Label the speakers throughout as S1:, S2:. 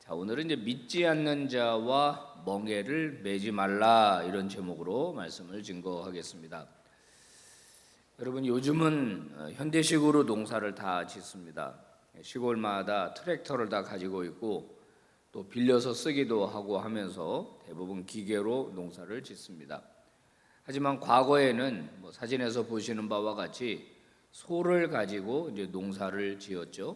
S1: 자, 오늘은 이제 믿지 않는 자와 멍에를 매지 말라 이런 제목으로 말씀을 증거하겠습니다. 여러분, 요즘은 현대식으로 농사를 다 짓습니다. 시골마다 트랙터를 다 가지고 있고 또 빌려서 쓰기도 하고 하면서 대부분 기계로 농사를 짓습니다. 하지만 과거에는 사진에서 보시는 바와 같이 소를 가지고 이제 농사를 지었죠.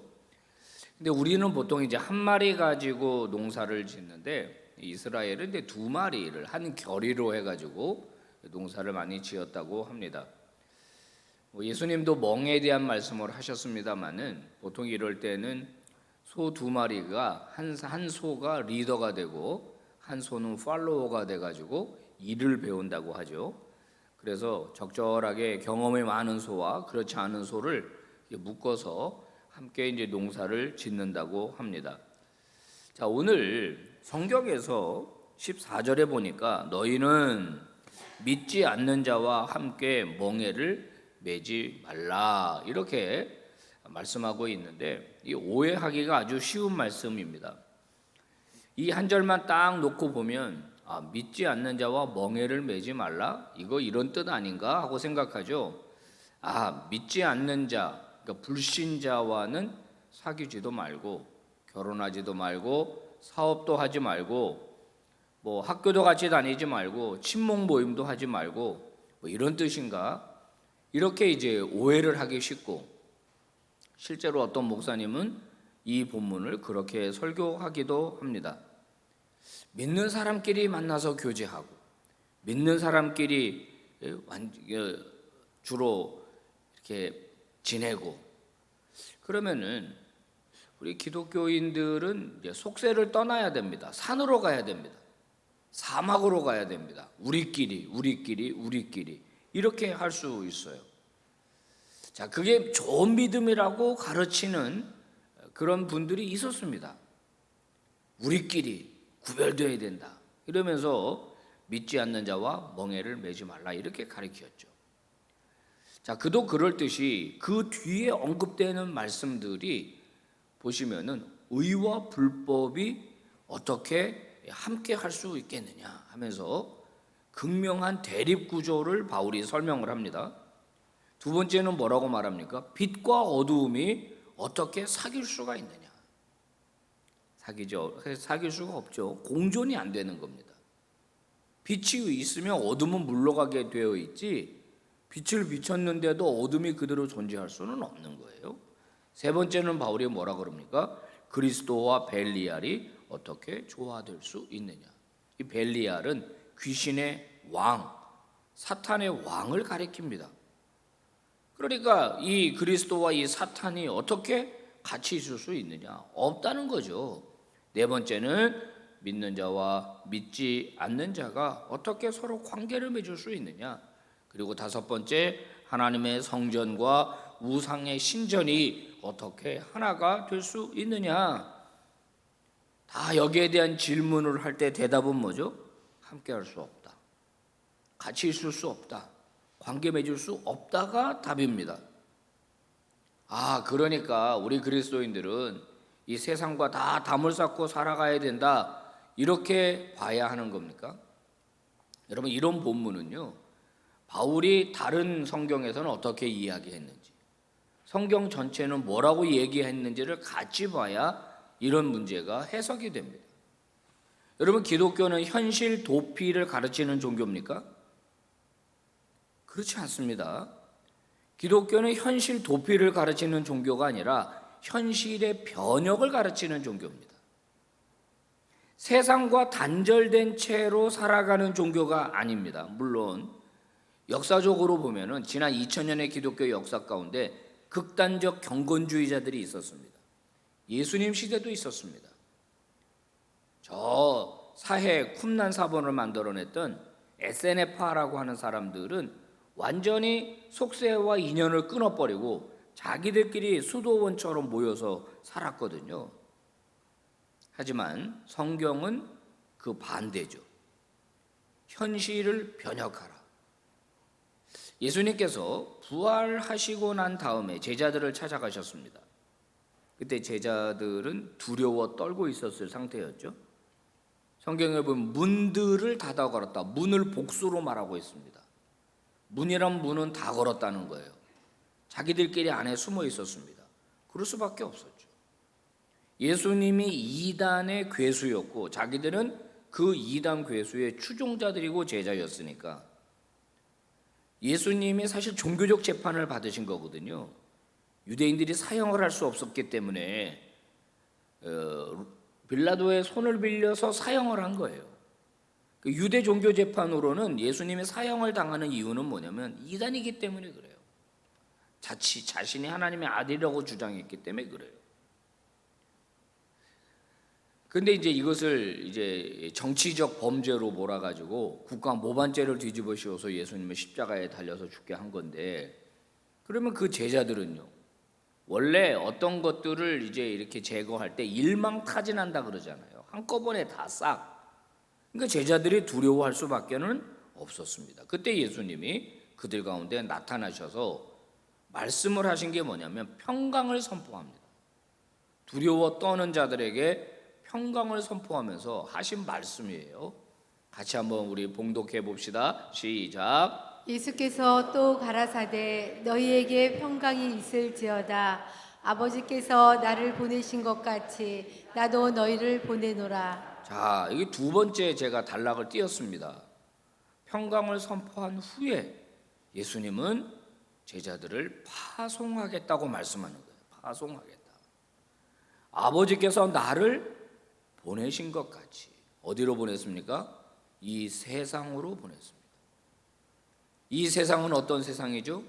S1: 근데 우리는 보통 이제 한 마리 가지고 농사를 짓는데 이스라엘은 이제 두 마리를 한 겨리로 해가지고 농사를 많이 지었다고 합니다. 예수님도 멍에 대한 말씀을 하셨습니다만은 보통 이럴 때는 소 두 마리가 한 소가 리더가 되고 한 소는 팔로워가 돼가지고 일을 배운다고 하죠. 그래서 적절하게 경험이 많은 소와 그렇지 않은 소를 묶어서 함께 이제 농사를 짓는다고 합니다. 자, 오늘 성경에서 14절에 보니까 너희는 믿지 않는 자와 함께 멍에를 매지 말라 이렇게 말씀하고 있는데 이 오해하기가 아주 쉬운 말씀입니다. 이 한 절만 딱 놓고 보면 믿지 않는 자와 멍에를 매지 말라 이거 이런 뜻 아닌가 하고 생각하죠. 믿지 않는 자 그러니까 불신자와는 사귀지도 말고 결혼하지도 말고 사업도 하지 말고 학교도 같이 다니지 말고 친목 모임도 하지 말고 이런 뜻인가? 이렇게 이제 오해를 하기 쉽고 실제로 어떤 목사님은 이 본문을 그렇게 설교하기도 합니다. 믿는 사람끼리 만나서 교제하고 믿는 사람끼리 주로 이렇게 지내고 그러면은 우리 기독교인들은 이제 속세를 떠나야 됩니다. 산으로 가야 됩니다. 사막으로 가야 됩니다. 우리끼리 이렇게 할 수 있어요. 자, 그게 좋은 믿음이라고 가르치는 그런 분들이 있었습니다. 우리끼리 구별되어야 된다. 이러면서 믿지 않는 자와 멍에를 매지 말라 이렇게 가르쳤죠. 자, 그도 그럴듯이 그 뒤에 언급되는 말씀들이 보시면은 의와 불법이 어떻게 함께 할 수 있겠느냐 하면서 극명한 대립 구조를 바울이 설명을 합니다. 두 번째는 뭐라고 말합니까? 빛과 어두움이 어떻게 사귈 수가 있느냐? 사귈 수가 없죠. 공존이 안 되는 겁니다. 빛이 있으면 어둠은 물러가게 되어 있지 빛을 비췄는데도 어둠이 그대로 존재할 수는 없는 거예요. 세 번째는 바울이 뭐라 그럽니까? 그리스도와 벨리알이 어떻게 조화될 수 있느냐? 이 벨리알은 귀신의 왕, 사탄의 왕을 가리킵니다. 그러니까 이 그리스도와 이 사탄이 어떻게 같이 있을 수 있느냐? 없다는 거죠. 네 번째는 믿는 자와 믿지 않는 자가 어떻게 서로 관계를 맺을 수 있느냐? 그리고 다섯 번째, 하나님의 성전과 우상의 신전이 어떻게 하나가 될 수 있느냐? 다 여기에 대한 질문을 할 때 대답은 뭐죠? 함께 할 수 없다. 같이 있을 수 없다. 관계 맺을 수 없다가 답입니다. 그러니까 우리 그리스도인들은 이 세상과 다 담을 쌓고 살아가야 된다. 이렇게 봐야 하는 겁니까? 여러분, 이런 본문은요. 바울이 다른 성경에서는 어떻게 이야기했는지, 성경 전체는 뭐라고 얘기했는지를 같이 봐야 이런 문제가 해석이 됩니다. 여러분, 기독교는 현실 도피를 가르치는 종교입니까? 그렇지 않습니다. 기독교는 현실 도피를 가르치는 종교가 아니라 현실의 변혁을 가르치는 종교입니다. 세상과 단절된 채로 살아가는 종교가 아닙니다. 물론 역사적으로 보면은 지난 2000년의 기독교 역사 가운데 극단적 경건주의자들이 있었습니다. 예수님 시대도 있었습니다. 저 사해 쿰난 사본을 만들어냈던 에세네파라고 하는 사람들은 완전히 속세와 인연을 끊어버리고 자기들끼리 수도원처럼 모여서 살았거든요. 하지만 성경은 그 반대죠. 현실을 변혁하라. 예수님께서 부활하시고 난 다음에 제자들을 찾아가셨습니다. 그때 제자들은 두려워 떨고 있었을 상태였죠. 성경에 보면 문들을 닫아 걸었다. 문을 복수로 말하고 있습니다. 문이란 문은 다 걸었다는 거예요. 자기들끼리 안에 숨어 있었습니다. 그럴 수밖에 없었죠. 예수님이 이단의 괴수였고 자기들은 그 이단 괴수의 추종자들이고 제자였으니까 예수님이 사실 종교적 재판을 받으신 거거든요. 유대인들이 사형을 할 수 없었기 때문에 빌라도의 손을 빌려서 사형을 한 거예요. 유대 종교 재판으로는 예수님이 사형을 당하는 이유는 뭐냐면 이단이기 때문에 그래요. 자신이 하나님의 아들이라고 주장했기 때문에 그래요. 근데 이제 이것을 이제 정치적 범죄로 몰아가지고 국가 모반죄를 뒤집어 씌워서 예수님을 십자가에 달려서 죽게 한 건데, 그러면 그 제자들은요, 원래 어떤 것들을 이제 이렇게 제거할 때 일망타진한다 그러잖아요. 한꺼번에 다 싹. 그러니까 제자들이 두려워할 수밖에는 없었습니다. 그때 예수님이 그들 가운데 나타나셔서 말씀을 하신 게 뭐냐면 평강을 선포합니다. 두려워 떠는 자들에게 평강을 선포하면서 하신 말씀이에요. 같이 한번 우리 봉독해 봅시다. 시작.
S2: 예수께서 또 가라사대 너희에게 평강이 있을지어다. 아버지께서 나를 보내신 것 같이 나도 너희를 보내노라.
S1: 자, 이게 두 번째 제가 단락을 띄었습니다. 평강을 선포한 후에 예수님은 제자들을 파송하겠다고 말씀하는 거예요. 파송하겠다. 아버지께서 나를 보내신 것 같이 어디로 보냈습니까? 이 세상으로 보냈습니다. 이 세상은 어떤 세상이죠?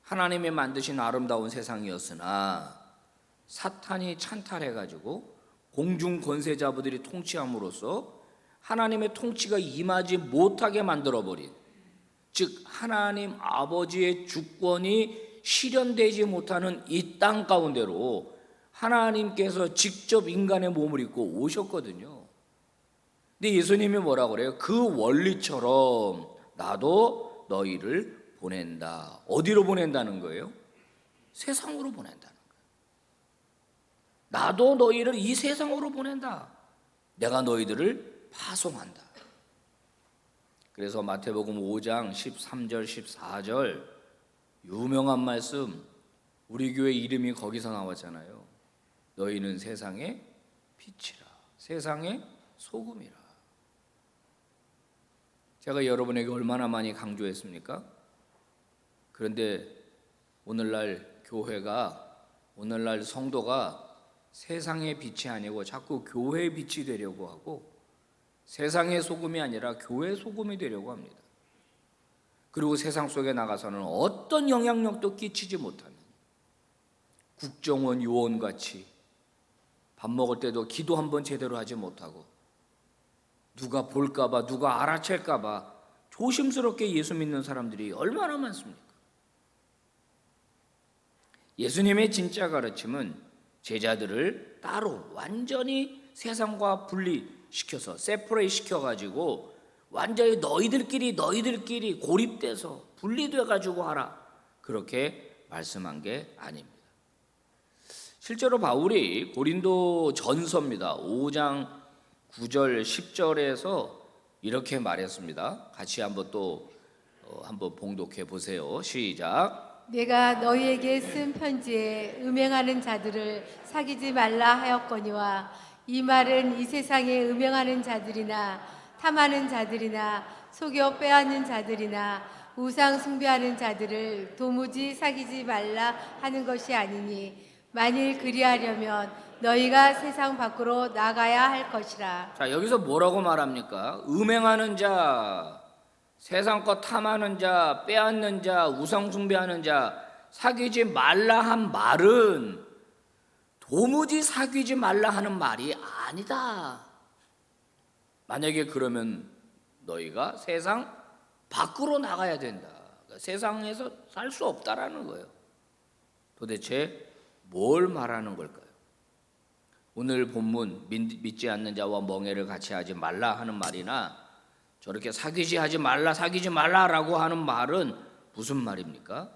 S1: 하나님이 만드신 아름다운 세상이었으나 사탄이 찬탈해가지고 공중 권세자들이 통치함으로써 하나님의 통치가 임하지 못하게 만들어버린, 즉 하나님 아버지의 주권이 실현되지 못하는 이 땅 가운데로 하나님께서 직접 인간의 몸을 입고 오셨거든요. 근데 예수님이 뭐라고 그래요? 그 원리처럼 나도 너희를 보낸다. 어디로 보낸다는 거예요? 세상으로 보낸다는 거예요. 나도 너희를 이 세상으로 보낸다. 내가 너희들을 파송한다. 그래서 마태복음 5장 13절 14절 유명한 말씀, 우리 교회 이름이 거기서 나왔잖아요. 너희는 세상의 빛이라, 세상의 소금이라. 제가 여러분에게 얼마나 많이 강조했습니까? 그런데 오늘날 교회가, 오늘날 성도가 세상의 빛이 아니고 자꾸 교회의 빛이 되려고 하고 세상의 소금이 아니라 교회의 소금이 되려고 합니다. 그리고 세상 속에 나가서는 어떤 영향력도 끼치지 못하는 국정원 요원같이 밥 먹을 때도 기도 한번 제대로 하지 못하고 누가 볼까봐, 누가 알아챌까봐 조심스럽게 예수 믿는 사람들이 얼마나 많습니까? 예수님의 진짜 가르침은 제자들을 따로 완전히 세상과 분리시켜서 세퍼레이트 시켜가지고 완전히 너희들끼리 고립돼서 분리돼가지고 하라, 그렇게 말씀한 게 아닙니다. 실제로 바울이 고린도 전서입니다. 5장 9절 10절에서 이렇게 말했습니다. 같이 한번 한번 봉독해 보세요. 시작.
S2: 내가 너희에게 쓴 편지에 음행하는 자들을 사귀지 말라 하였거니와 이 말은 이 세상에 음행하는 자들이나 탐하는 자들이나 속여 빼앗는 자들이나 우상 숭배하는 자들을 도무지 사귀지 말라 하는 것이 아니니 만일 그리하려면 너희가 세상 밖으로 나가야 할 것이라.
S1: 자, 여기서 뭐라고 말합니까? 음행하는 자, 세상 것 탐하는 자, 빼앗는 자, 우상 숭배하는 자 사귀지 말라 한 말은 도무지 사귀지 말라 하는 말이 아니다. 만약에 그러면 너희가 세상 밖으로 나가야 된다. 그러니까 세상에서 살 수 없다라는 거예요. 도대체 뭘 말하는 걸까요? 오늘 본문 믿지 않는 자와 멍에를 같이 하지 말라 하는 말이나 저렇게 사귀지 말라라고 하는 말은 무슨 말입니까?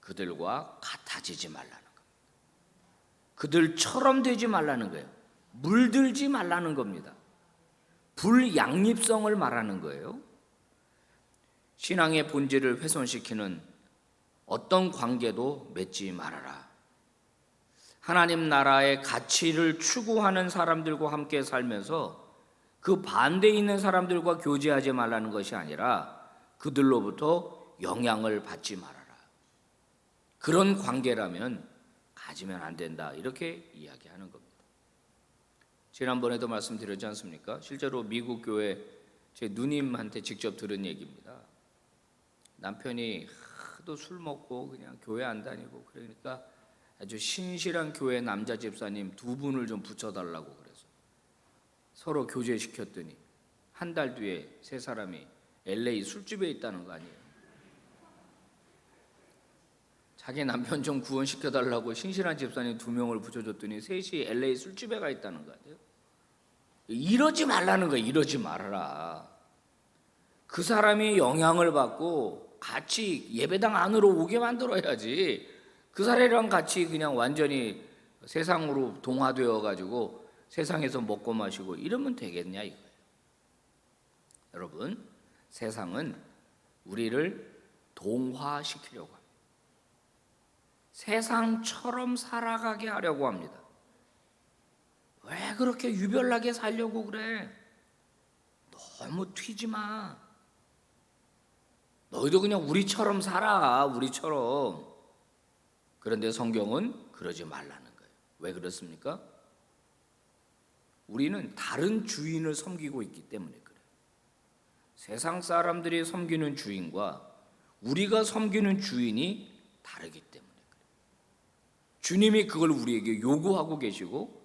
S1: 그들과 같아지지 말라는 겁니다. 그들처럼 되지 말라는 거예요. 물들지 말라는 겁니다. 불양립성을 말하는 거예요. 신앙의 본질을 훼손시키는 어떤 관계도 맺지 말아라. 하나님 나라의 가치를 추구하는 사람들과 함께 살면서 그 반대에 있는 사람들과 교제하지 말라는 것이 아니라 그들로부터 영향을 받지 말아라. 그런 관계라면 가지면 안 된다. 이렇게 이야기하는 겁니다. 지난번에도 말씀드렸지 않습니까? 실제로 미국 교회 제 누님한테 직접 들은 얘기입니다. 남편이 하도 술 먹고 그냥 교회 안 다니고 그러니까 아주 신실한 교회 남자 집사님 두 분을 좀 붙여달라고 그래서 서로 교제시켰더니 한 달 뒤에 세 사람이 LA 술집에 있다는 거 아니에요. 자기 남편 좀 구원시켜달라고 신실한 집사님 두 명을 붙여줬더니 셋이 LA 술집에 가 있다는 거 아니에요. 이러지 말라는 거예요. 이러지 말아라. 그 사람이 영향을 받고 같이 예배당 안으로 오게 만들어야지. 그 사람이랑 같이 그냥 완전히 세상으로 동화되어 가지고 세상에서 먹고 마시고 이러면 되겠냐 이거예요. 여러분, 세상은 우리를 동화시키려고 합니다. 세상처럼 살아가게 하려고 합니다. 왜 그렇게 유별나게 살려고 그래? 너무 튀지 마. 너희도 그냥 우리처럼 살아, 우리처럼. 그런데 성경은 그러지 말라는 거예요. 왜 그렇습니까? 우리는 다른 주인을 섬기고 있기 때문에 그래요. 세상 사람들이 섬기는 주인과 우리가 섬기는 주인이 다르기 때문에 그래요. 주님이 그걸 우리에게 요구하고 계시고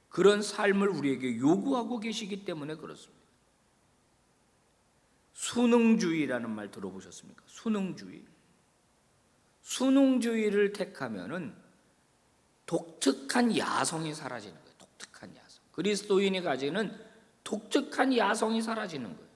S1: 그런 삶을 우리에게 요구하고 계시기 때문에 그렇습니다. 순응주의라는 말 들어보셨습니까? 순응주의. 순응주의를 택하면은 독특한 야성이 사라지는 거예요. 독특한 야성. 그리스도인이 가지는 독특한 야성이 사라지는 거예요.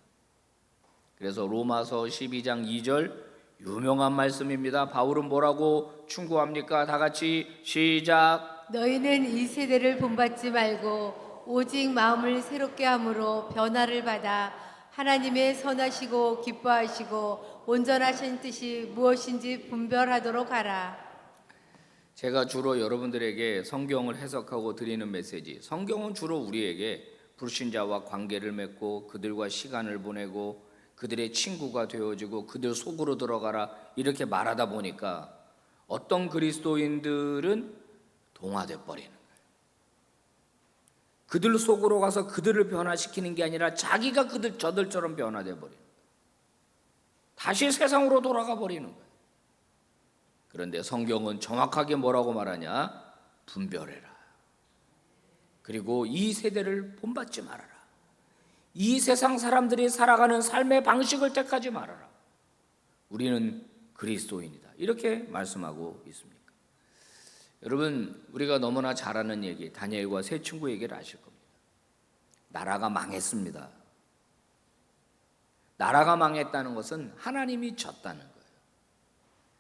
S1: 그래서 로마서 12장 2절 유명한 말씀입니다. 바울은 뭐라고 충고합니까? 다 같이 시작.
S2: 너희는 이 세대를 본받지 말고 오직 마음을 새롭게 함으로 변화를 받아 하나님의 선하시고 기뻐하시고 온전하신 뜻이 무엇인지 분별하도록 하라.
S1: 제가 주로 여러분들에게 성경을 해석하고 드리는 메시지, 성경은 주로 우리에게 불신자와 관계를 맺고 그들과 시간을 보내고 그들의 친구가 되어지고 그들 속으로 들어가라 이렇게 말하다 보니까 어떤 그리스도인들은 동화돼 버리는 거예요. 그들 속으로 가서 그들을 변화시키는 게 아니라 자기가 저들처럼 변화돼 버리는 거예요. 다시 세상으로 돌아가 버리는 거예요. 그런데 성경은 정확하게 뭐라고 말하냐? 분별해라. 그리고 이 세대를 본받지 말아라. 이 세상 사람들이 살아가는 삶의 방식을 택하지 말아라. 우리는 그리스도인이다. 이렇게 말씀하고 있습니다. 여러분, 우리가 너무나 잘 아는 얘기, 다니엘과 세 친구 얘기를 아실 겁니다. 나라가 망했습니다. 나라가 망했다는 것은 하나님이 졌다는 거예요.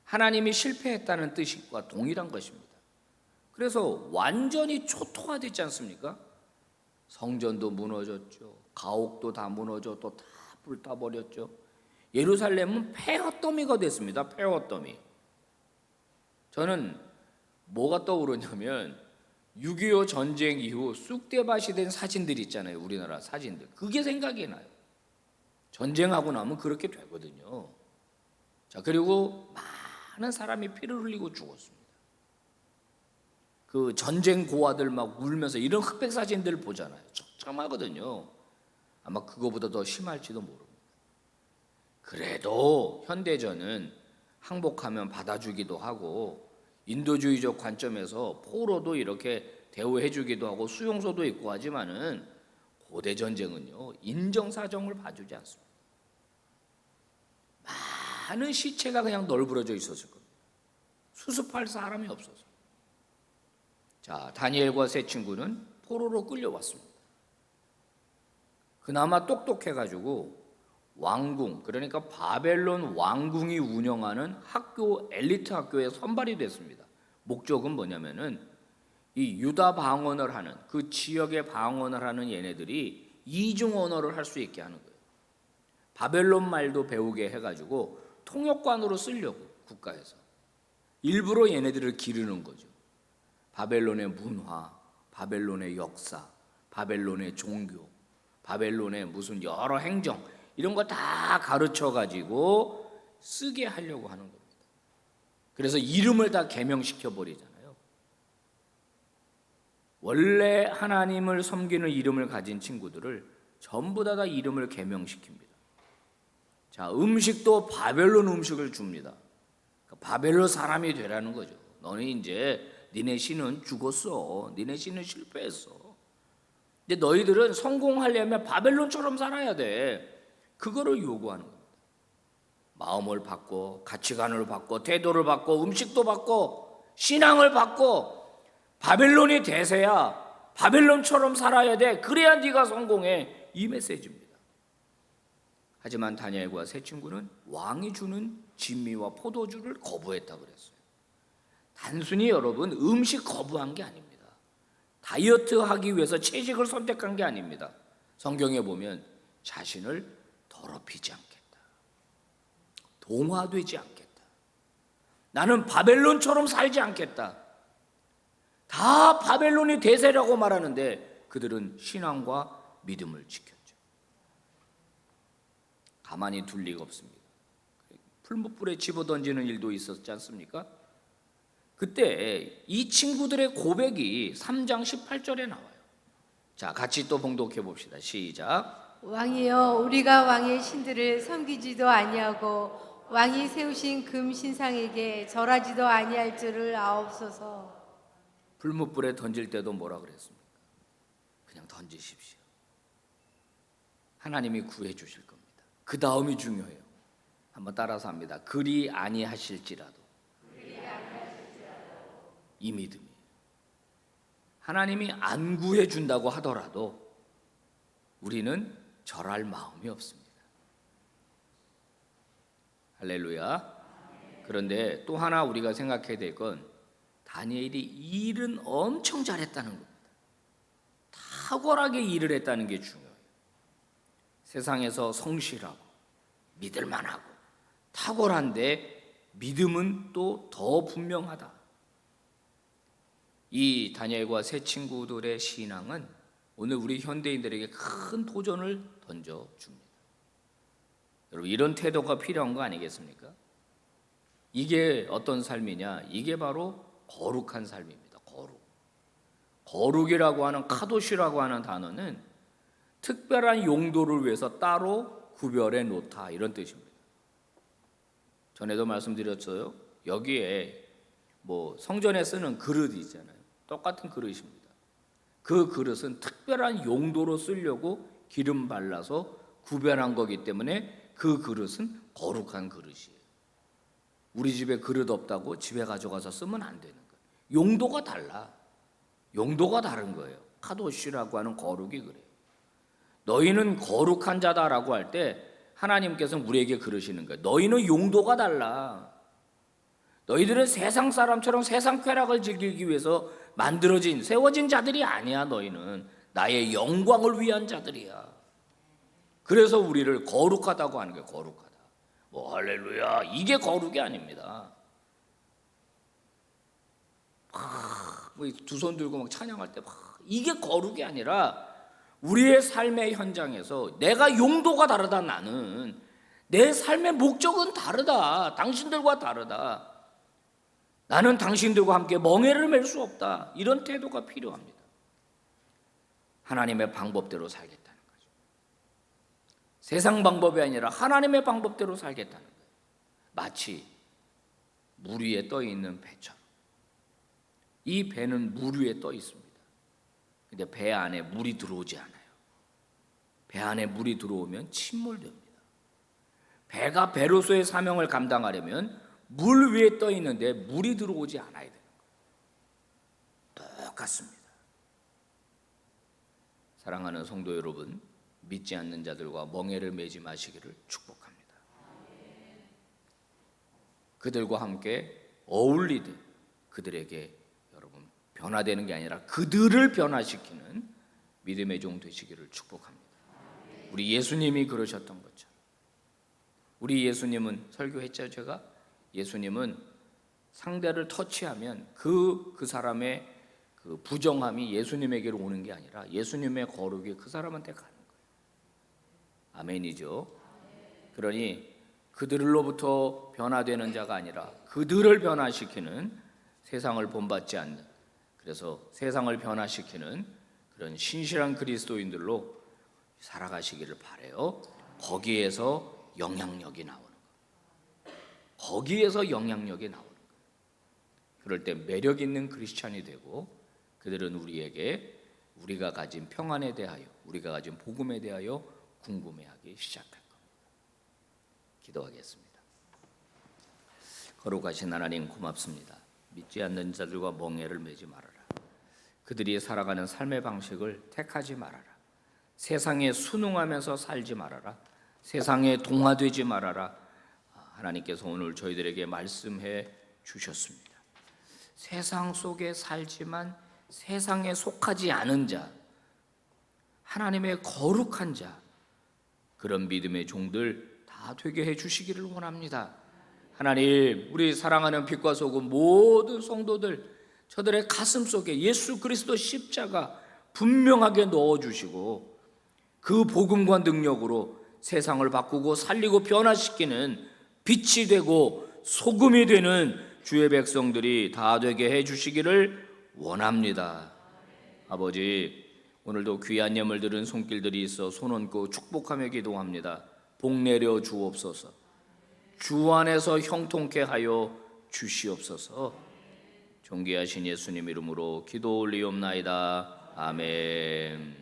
S1: 하나님이 실패했다는 뜻과 동일한 것입니다. 그래서 완전히 초토화됐지 않습니까? 성전도 무너졌죠. 가옥도 다 무너져 또 다 불타버렸죠. 예루살렘은 폐허더미가 됐습니다. 폐허더미. 저는 뭐가 떠오르냐면 6.25 전쟁 이후 쑥대밭이 된 사진들 있잖아요. 우리나라 사진들. 그게 생각이 나요. 전쟁하고 나면 그렇게 되거든요. 자, 그리고 많은 사람이 피를 흘리고 죽었습니다. 그 전쟁 고아들 막 울면서 이런 흑백 사진들 보잖아요. 처참하거든요. 아마 그거보다 더 심할지도 모릅니다. 그래도 현대전은 항복하면 받아주기도 하고 인도주의적 관점에서 포로도 이렇게 대우해주기도 하고 수용소도 있고 하지만은 고대 전쟁은요 인정사정을 봐주지 않습니다. 많은 시체가 그냥 널브러져 있었을 겁니다. 수습할 사람이 없어서. 자, 다니엘과 세 친구는 포로로 끌려왔습니다. 그나마 똑똑해가지고 왕궁, 그러니까 바벨론 왕궁이 운영하는 학교, 엘리트 학교에 선발이 됐습니다. 목적은 뭐냐면은 이 유다 방언을 하는 그 지역의 방언을 하는 얘네들이 이중 언어를 할 수 있게 하는 거예요. 바벨론 말도 배우게 해가지고 통역관으로 쓰려고 국가에서 일부러 얘네들을 기르는 거죠. 바벨론의 문화, 바벨론의 역사, 바벨론의 종교, 바벨론의 무슨 여러 행정 이런 거 다 가르쳐 가지고 쓰게 하려고 하는 겁니다. 그래서 이름을 다 개명시켜 버리잖아요. 원래 하나님을 섬기는 이름을 가진 친구들을 전부 다 이름을 개명시킵니다. 자, 음식도 바벨론 음식을 줍니다. 바벨론 사람이 되라는 거죠. 너는 이제 니네 신은 죽었어. 니네 신은 실패했어. 근데 너희들은 성공하려면 바벨론처럼 살아야 돼. 그거를 요구하는 겁니다. 마음을 바꿔, 가치관을 바꿔, 태도를 바꿔, 음식도 바꿔, 신앙을 바꿔. 바벨론이 대세야. 바벨론처럼 살아야 돼. 그래야 네가 성공해. 이 메시지입니다. 하지만 다니엘과 세 친구는 왕이 주는 진미와 포도주를 거부했다 그랬어요. 단순히 여러분 음식 거부한 게 아닙니다. 다이어트 하기 위해서 채식을 선택한 게 아닙니다. 성경에 보면 자신을 더럽히지 않겠다. 동화되지 않겠다. 나는 바벨론처럼 살지 않겠다. 다 바벨론이 대세라고 말하는데 그들은 신앙과 믿음을 지켰죠. 가만히 둘 리가 없습니다. 풀무불에 집어던지는 일도 있었지 않습니까? 그때 이 친구들의 고백이 3장 18절에 나와요. 자, 같이 또 봉독해 봅시다. 시작.
S2: 왕이여, 우리가 왕의 신들을 섬기지도 아니하고 왕이 세우신 금 신상에게 절하지도 아니할 줄을 아옵소서.
S1: 풀무불에 던질 때도 뭐라 그랬습니까? 그냥 던지십시오. 하나님이 구해 주실 겁니다. 그 다음이 중요해요. 한번 따라서 합니다. 그리 아니하실지라도. 이 믿음이 하나님이 안 구해 준다고 하더라도 우리는 절할 마음이 없습니다. 할렐루야. 그런데 또 하나 우리가 생각해야 될 건 다니엘이 일은 엄청 잘했다는 겁니다. 탁월하게 일을 했다는 게 중요해요. 세상에서 성실하고 믿을만하고 탁월한데 믿음은 또 더 분명하다. 이 다니엘과 세 친구들의 신앙은 오늘 우리 현대인들에게 큰 도전을 던져줍니다. 여러분 이런 태도가 필요한 거 아니겠습니까? 이게 어떤 삶이냐? 이게 바로 거룩한 삶입니다. 거룩이라고 하는 카도시라고 하는 단어는 특별한 용도를 위해서 따로 구별해 놓다 이런 뜻입니다. 전에도 말씀드렸어요. 여기에 뭐 성전에 쓰는 그릇이 있잖아요. 똑같은 그릇입니다. 그 그릇은 특별한 용도로 쓰려고 기름 발라서 구별한 거기 때문에 그 그릇은 거룩한 그릇이에요. 우리 집에 그릇 없다고 집에 가져가서 쓰면 안 되는 거예요. 용도가 달라. 용도가 다른 거예요. 카도시라고 하는 거룩이 그래요. 너희는 거룩한 자다라고 할 때 하나님께서는 우리에게 그러시는 거예요. 너희는 용도가 달라. 너희들은 세상 사람처럼 세상 쾌락을 즐기기 위해서 만들어진 세워진 자들이 아니야. 너희는 나의 영광을 위한 자들이야. 그래서 우리를 거룩하다고 하는 거예요. 거룩하다. 뭐 할렐루야. 이게 거룩이 아닙니다. 두 손 들고 막 찬양할 때 이게 거룩이 아니라 우리의 삶의 현장에서 내가 용도가 다르다. 나는 내 삶의 목적은 다르다. 당신들과 다르다. 나는 당신들과 함께 멍에를 맬 수 없다. 이런 태도가 필요합니다. 하나님의 방법대로 살겠다는 거죠. 세상 방법이 아니라 하나님의 방법대로 살겠다는 거예요. 마치 물 위에 떠 있는 배처럼. 이 배는 물 위에 떠 있습니다. 근데 배 안에 물이 들어오지 않아요. 배 안에 물이 들어오면 침몰됩니다. 배가 배로서의 사명을 감당하려면 물 위에 떠 있는데 물이 들어오지 않아야 되는 거예요. 똑같습니다. 사랑하는 성도 여러분, 믿지 않는 자들과 멍에를 매지 마시기를 축복합니다. 그들과 함께 어울리듯 그들에게 여러분 변화되는 게 아니라 그들을 변화시키는 믿음의 종 되시기를 축복합니다. 우리 예수님이 그러셨던 것처럼. 우리 예수님은 설교했죠. 제가 예수님은 상대를 터치하면 그 사람의 그 부정함이 예수님에게로 오는 게 아니라 예수님의 거룩이 그 사람한테 가는 거예요. 아멘이죠. 그러니 그들로부터 변화되는 자가 아니라 그들을 변화시키는, 세상을 본받지 않는, 그래서 세상을 변화시키는 그런 신실한 그리스도인들로 살아가시기를 바라요. 거기에서 영향력이 나오는 거예요. 거기에서 영향력이 나오는 거예요. 그럴 때 매력 있는 크리스찬이 되고, 그들은 우리에게 우리가 가진 평안에 대하여, 우리가 가진 복음에 대하여 궁금해하기 시작할 겁니다. 기도하겠습니다. 거룩하신 하나님, 고맙습니다. 믿지 않는 자들과 멍에를 매지 말아라. 그들이 살아가는 삶의 방식을 택하지 말아라. 세상에 순응하면서 살지 말아라. 세상에 동화되지 말아라. 하나님께서 오늘 저희들에게 말씀해 주셨습니다. 세상 속에 살지만 세상에 속하지 않은 자, 하나님의 거룩한 자, 그런 믿음의 종들 다 되게 해 주시기를 원합니다. 하나님, 우리 사랑하는 빛과 소금 모든 성도들, 저들의 가슴 속에 예수 그리스도 십자가 분명하게 넣어주시고, 그 복음과 능력으로 세상을 바꾸고 살리고 변화시키는 빛이 되고 소금이 되는 주의 백성들이 다 되게 해주시기를 원합니다. 아버지, 오늘도 귀한 예물 들은 손길들이 있어 손 얹고 축복하며 기도합니다. 복 내려 주옵소서. 주 안에서 형통케 하여 주시옵소서. 존귀하신 예수님 이름으로 기도 올리옵나이다. 아멘.